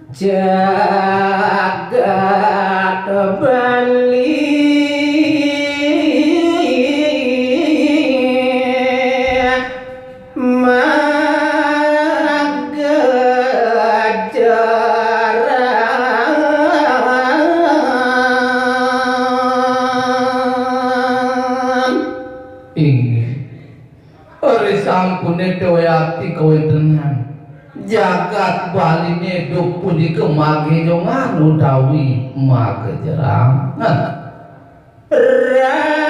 jagat bali magajaran inggih ori sampune dewayati kawontenan jagat baline duk punika magejongan utawi magajaran rawuh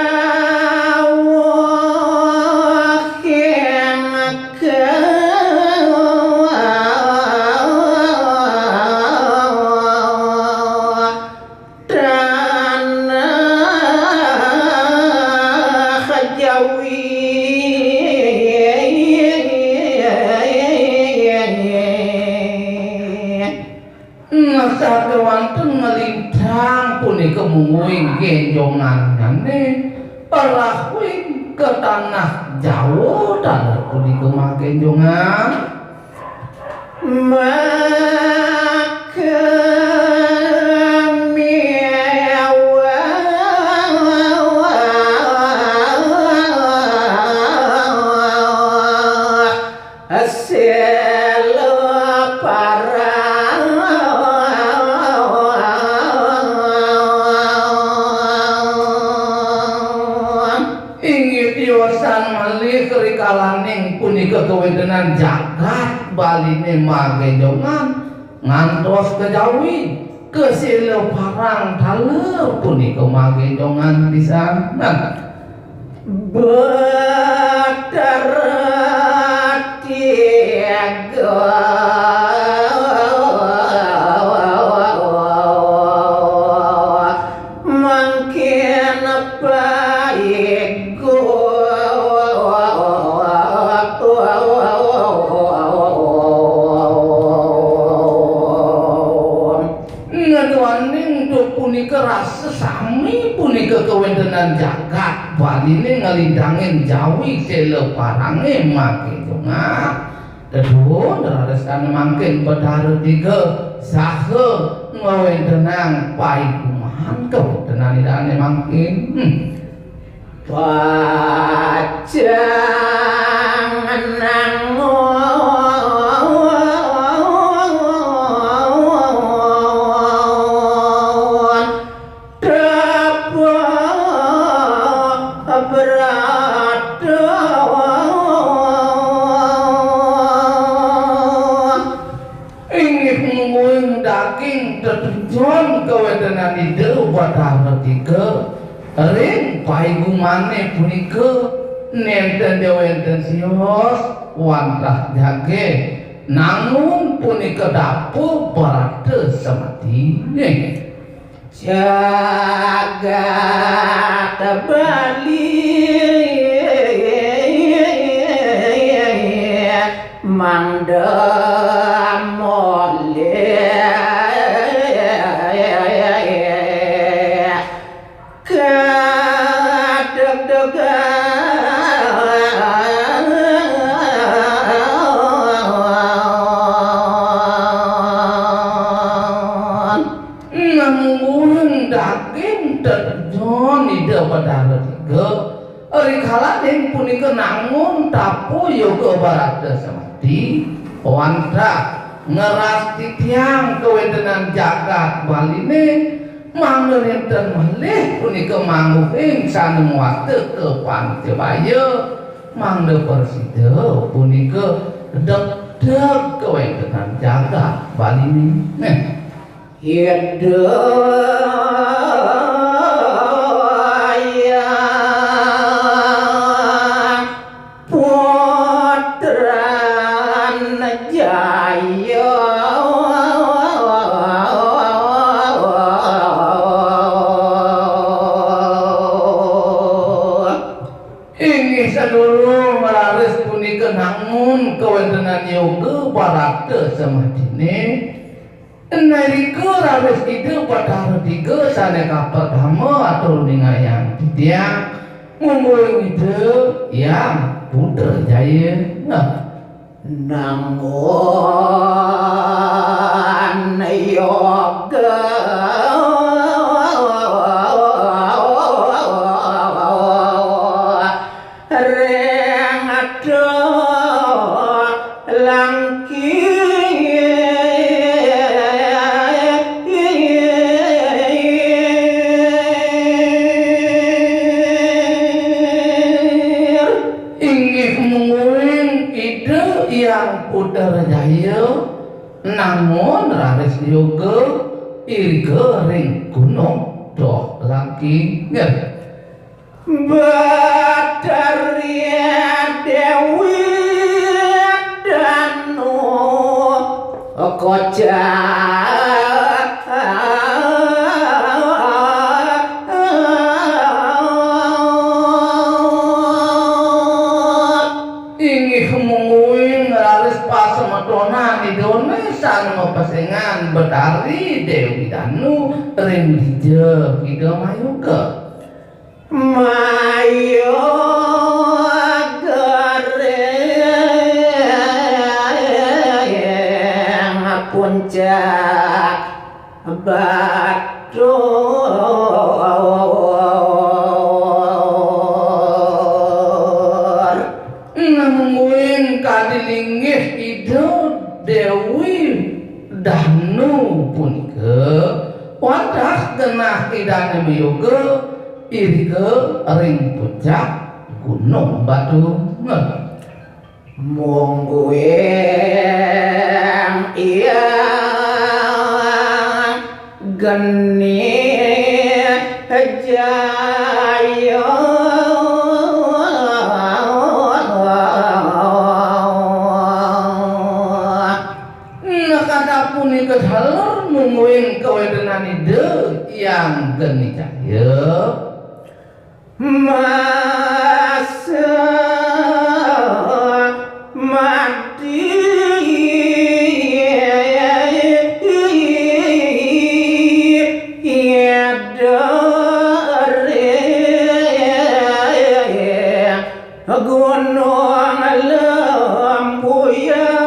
tanah Jawi ngasake wonten ngelintang punika mungguing genjongan ngene rahuing ke tanah Jawa tanah punika magenjongan maka hasil parang inggih diwasan malih kerikalaning punika kawontenan jagat baline magejongan ngantos kejawi kesila parang taler punika magejongan pisan mungkin baik ngeduaning do punika rasa sami punika kawontenan jagat baline ngelindangin Jawi sele parange magejongan kedua darasan mangkin bedara tiga saha ngawontenan paikumahan kawontenan idane mangkin pajangan nangon dapat berada ingin mengunging daging tertujuan kawontenan ide badara tiga ring paigumane punika nenten dewenten sios wantah jage namun punika dapu berada semati jagat bali manda mole namun daging terjun ide badara tiga rikala den punika namun tapu yoga barada samati wanta ngeras titiang kawontenan jagat baline mangerenten malih punika mangguing sanem wate ke Pantebaya mangde persida punika deg-deg kawontenan jagat baline hidaya putran jaya inggih sadulur melaris punika namun kawontenan yoga barada samadine nalika rawis ide badara tiga saneka pertama atau ningayang tiang ngomong ide yang Putra Jaya nanggon yoga rengado yang putar jaya namun raris yoga irga ring gunung doh lagi Badarya Dewi Danu Kocak ingih menguing raris pasemetona idone sang mepesengan Betari Dewi Danu ring dije ida mayuga Mayo gereng puncak Batur namun kadilingih ida Dewi Danu punika wadah genah idane mayoga irga ring puncak gunung batu monggueng iya geni jaya nakada punika haler mungguing kawedenan ide yang geni jaya masa mati ya dari gunung lembuyan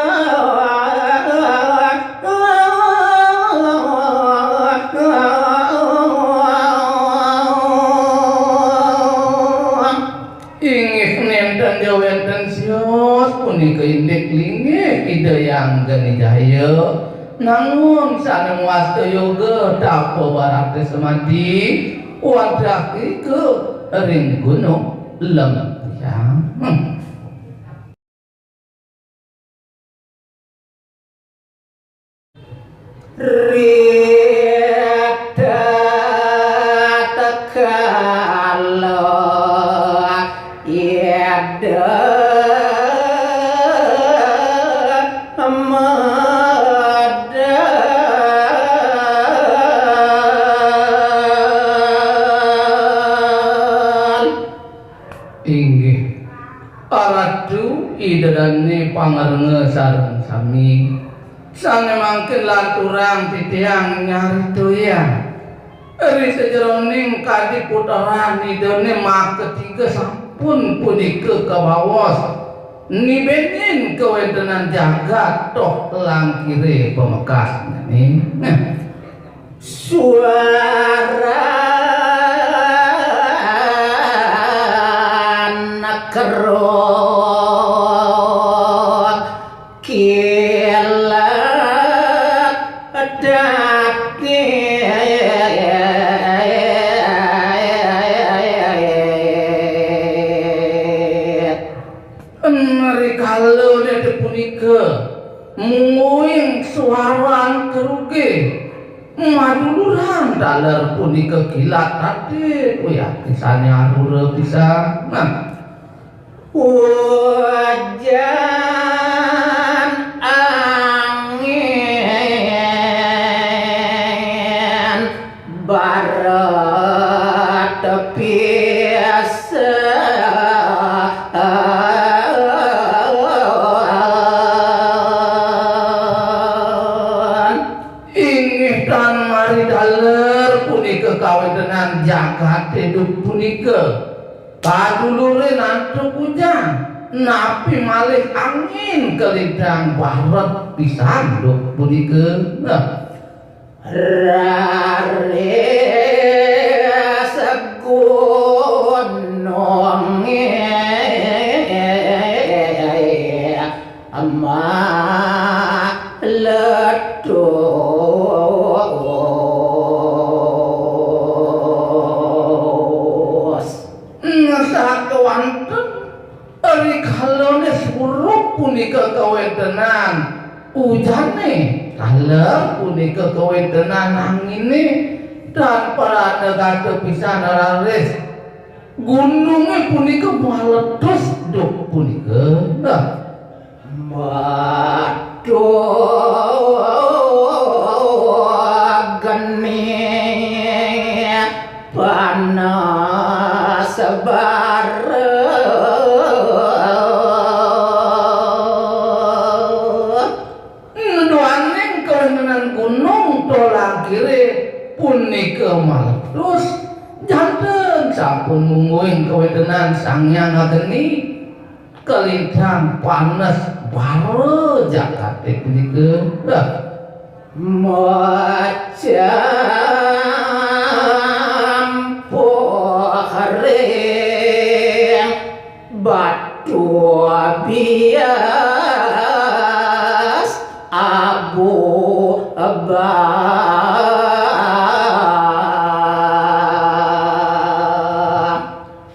punika indek linge ida yang geni jaya namun sana wasta yoga dapo barate semadi wadah ke ring gunung lempiang Rita tekalo yada inggih aradu idadane pangarenga sareng sami sange mangke laturang titiang nyari doyan eri sejeroning kadi putaran idane mak ketiga sampun punika kabawas nibenin kewedenan jagat toh langkire pemekas nih suara kerot kilat dati mereka lele punika munguing suaran kerugi maduluran dalar punika kilat tadi ya kisahnya arura bisa hujan angin barat biasa ingih dan mari dalar punika kawedenan jagat hidup punika kadulure nantu hujan napi malih angin kelidang barat pisan dok punika raris gunung meletus Sakewanten ari kalone surup punika kawentenan ujane kalem punika kawentenan angine dan para negara pisan raris gunungnya punika meletus duk punika nah geni panas Nuduhaning kawentenan gunung tolang kiri punika maletus janten sampun mungguing kawentenan Sang Hyang Geni kelintang panas bare jakate punika macam pohring batu bias abu abang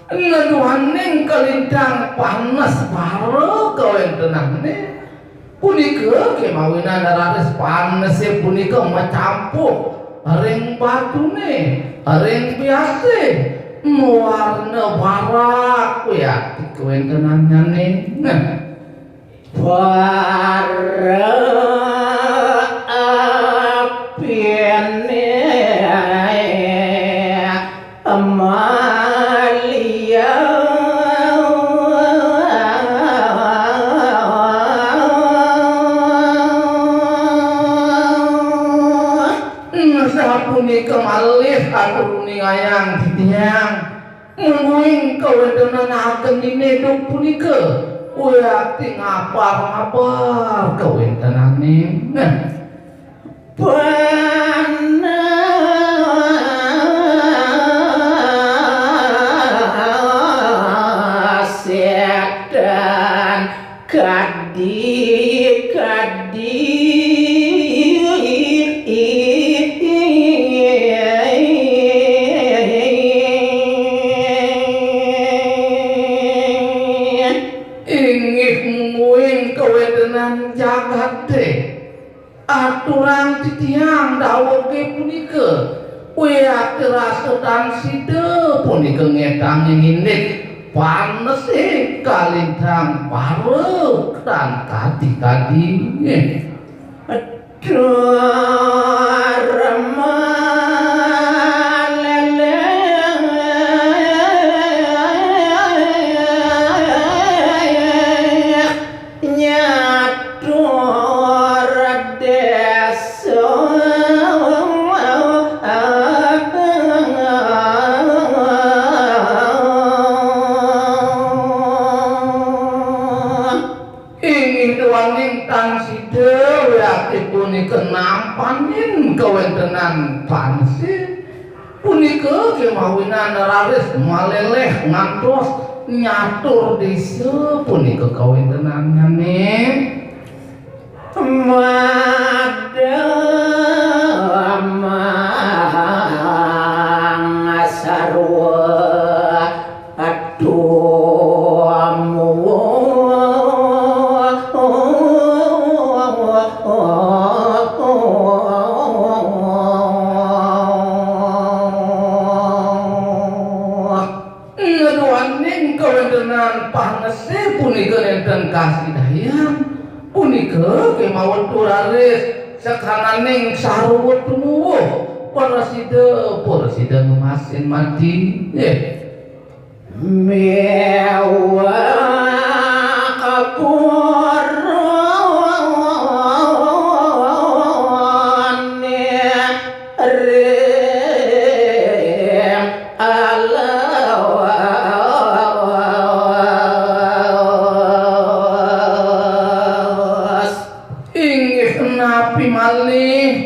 Nuduhaning kelintang panas bare kawentenane punika kemawinan raris panese punika macampur ring batune ring biase warna barak ya kawentenane para apiane Amalia sapunika malih aturuni ngayang titiang mungguing kawentenan agenine duk punika uyati ngapar-ngapar kawentenane setan ingih mungguing kawentenan jagate aturan titiang dawuhe punika uyati rasetan sida punika ngetang nginit panese kalintang bare kan kadi-kadi punika nampanin kawentenan panse punika kemawinan raris maleleh ngantos nyatur desa punika kawentenanane madamang sarwa aduamu panese punika enten kasidayang punika kemawon turaris sekananing sarwa tumuwuh parasida ngemasin mati mewah kaburane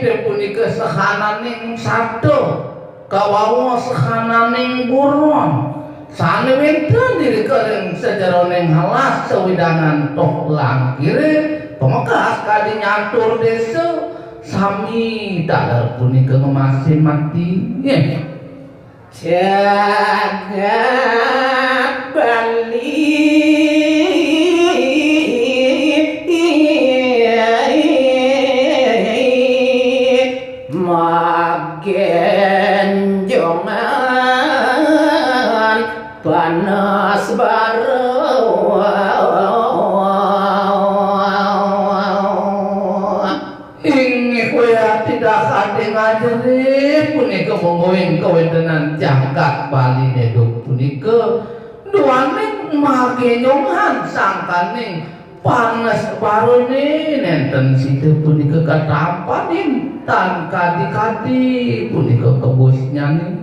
rem inggih punika sahananing sabda kawawa sahananing buron sane wenten diri kering sejeroning halas sewidangan toh langkire pemekas kadi nyatur desa sami dalar punika ngemasi mati jagat Bali magenjongan panas baru inggih kowe tidak kate ngajari punika monggoing kawentenan jagat Bali neduk punika duaning magenjongan sangkaning panas barone nenten situ punika katampanin tan kadi-kadi punika kebos nyanyi